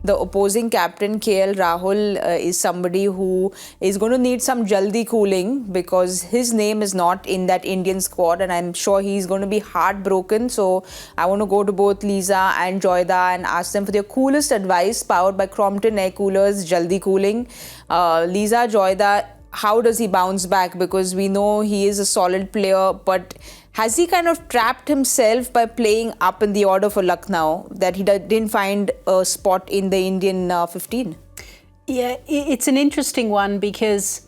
The opposing captain KL Rahul is somebody who is going to need some jaldi cooling because his name is not in that Indian squad, and I'm sure he's going to be heartbroken. So I want to go to both Lisa and Joyda and ask them for their coolest advice, powered by Crompton air coolers, jaldi cooling. Lisa, Joyda, how does he bounce back? Because we know he is a solid player, but has he kind of trapped himself by playing up in the order for Lucknow that he didn't find a spot in the Indian 15? Yeah, it's an interesting one because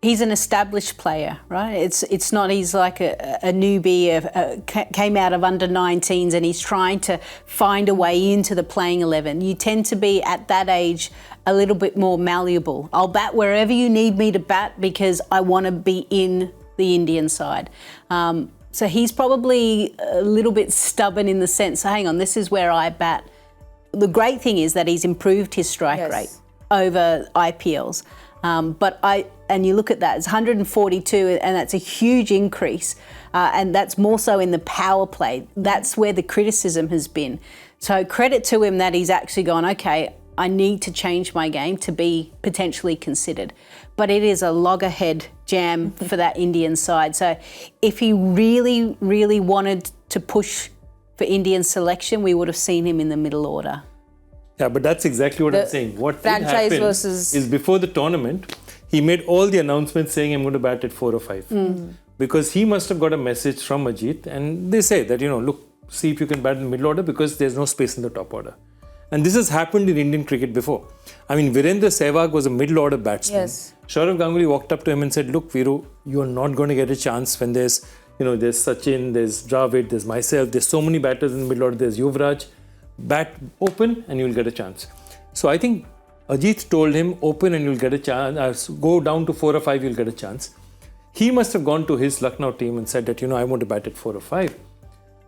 he's an established player, right? It's not he's like a newbie, came out of under 19s and he's trying to find a way into the playing 11. You tend to be at that age a little bit more malleable. I'll bat wherever you need me to bat because I want to be in the Indian side. So he's probably a little bit stubborn in the sense, hang on, this is where I bat. The great thing is that he's improved his strike rate over IPLs. And you look at that, it's 142 and that's a huge increase. And that's more so in the power play. That's where the criticism has been. So credit to him that he's actually gone, okay, I need to change my game to be potentially considered. But it is a loggerhead jam for that Indian side. So if he really, really wanted to push for Indian selection, we would have seen him in the middle order. Yeah, but that's exactly what I'm saying. What franchise did happen versus is before the tournament, he made all the announcements saying I'm going to bat at 4 or 5. Because he must have got a message from Ajit and they say that, look, see if you can bat in the middle order because there's no space in the top order. And this has happened in Indian cricket before. I mean, Virendra Sehwag was a middle order batsman. Yes. Saurav Ganguly walked up to him and said, look, Viru, you're not going to get a chance when there's Sachin, there's Dravid, there's myself, there's so many batters in the middle order, there's Yuvraj. Bat open and you'll get a chance. So I think Ajit told him, open and you'll get a chance, go down to 4 or 5, you'll get a chance. He must have gone to his Lucknow team and said that, I want to bat at 4 or 5.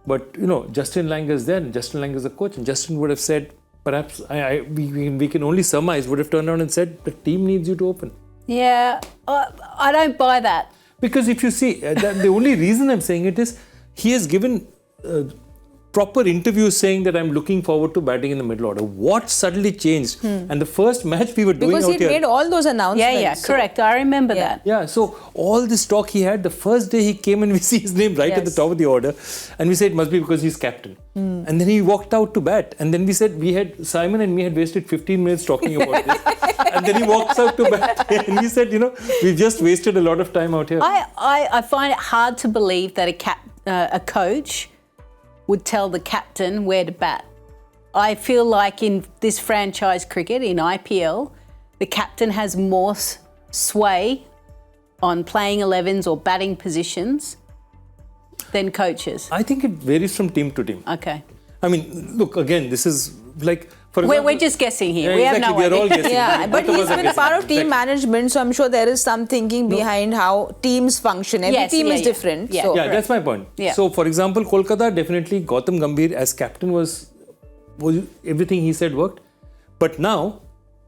But, Justin Langer is there and Justin Langer is the coach and Justin would have said, perhaps we can only surmise, would have turned around and said, the team needs you to open. Yeah, I don't buy that. Because if you see, the only reason I'm saying it is, he has given proper interviews saying that I'm looking forward to batting in the middle order. What suddenly changed? And the first match we were doing because out here... he made all those announcements. Yeah, correct. I remember that. Yeah, so all this talk he had, the first day he came and we see his name right at the top of the order and we said it must be because he's captain. And then he walked out to bat and then we said Simon and me had wasted 15 minutes talking about this and then he walks out to bat and he said, we've just wasted a lot of time out here. I find it hard to believe that a coach would tell the captain where to bat. I feel like in this franchise cricket, in IPL, the captain has more sway on playing 11s or batting positions than coaches. I think it varies from team to team. Okay. I mean, look, again, this is like... For example, we're just guessing here. Yeah, we exactly, have no idea. We're all guessing. Yeah, but he's been a part of team management, so I'm sure there is some thinking behind how teams function. Every team is different. Yeah, so. that's my point. Yeah. So, for example, Kolkata, definitely Gautam Gambhir as captain was everything he said worked. But now,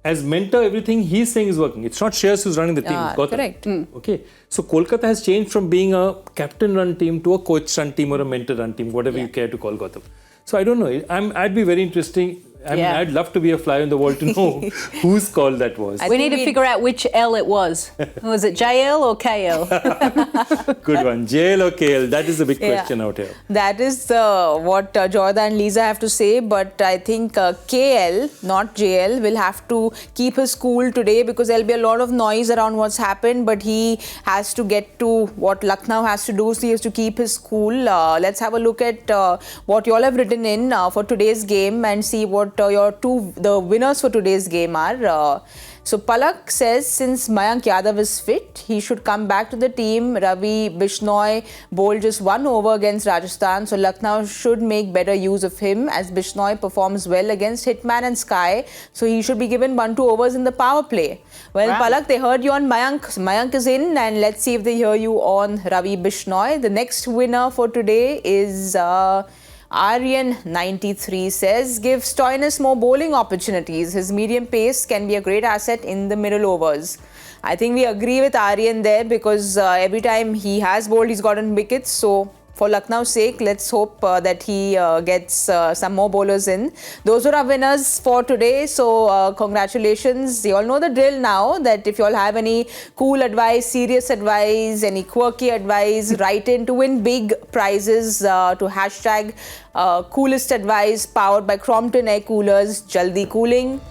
as mentor, everything he's saying is working. It's not Shreyas who's running the team, it's Gautam. Correct. Okay. So, Kolkata has changed from being a captain-run team to a coach-run team or a mentor-run team, whatever you care to call Gautam. So, I don't know. I'd be very interesting. I mean, I'd love to be a fly on the wall to know whose call that was. We need to figure out which L it was. Was it JL or KL? Good one. JL or KL? That is the big question out here. That is what Joyda and Lisa have to say. But I think KL, not JL, will have to keep his cool today because there'll be a lot of noise around what's happened. But he has to get to what Lucknow has to do. So he has to keep his cool. Let's have a look at what you all have written in for today's game and see what the winners for today's game are. So Palak says since Mayank Yadav is fit, he should come back to the team. Ravi Bishnoi bowled just 1 over against Rajasthan, so Lucknow should make better use of him as Bishnoi performs well against Hitman and Sky, so he should be given 1-2 overs in the power play. Well, Palak, they heard you on Mayank. Mayank is in, and let's see if they hear you on Ravi Bishnoi. The next winner for today is Aryan93 says, give Stoinis more bowling opportunities. His medium pace can be a great asset in the middle overs. I think we agree with Aryan there because every time he has bowled, he's gotten wickets. So for Lucknow's sake, let's hope that he gets some more bowlers in. Those are our winners for today. So congratulations. You all know the drill now, that if you all have any cool advice, serious advice, any quirky advice, write in to win big prizes to hashtag coolest advice, powered by Crompton Air Coolers, Jaldi Cooling.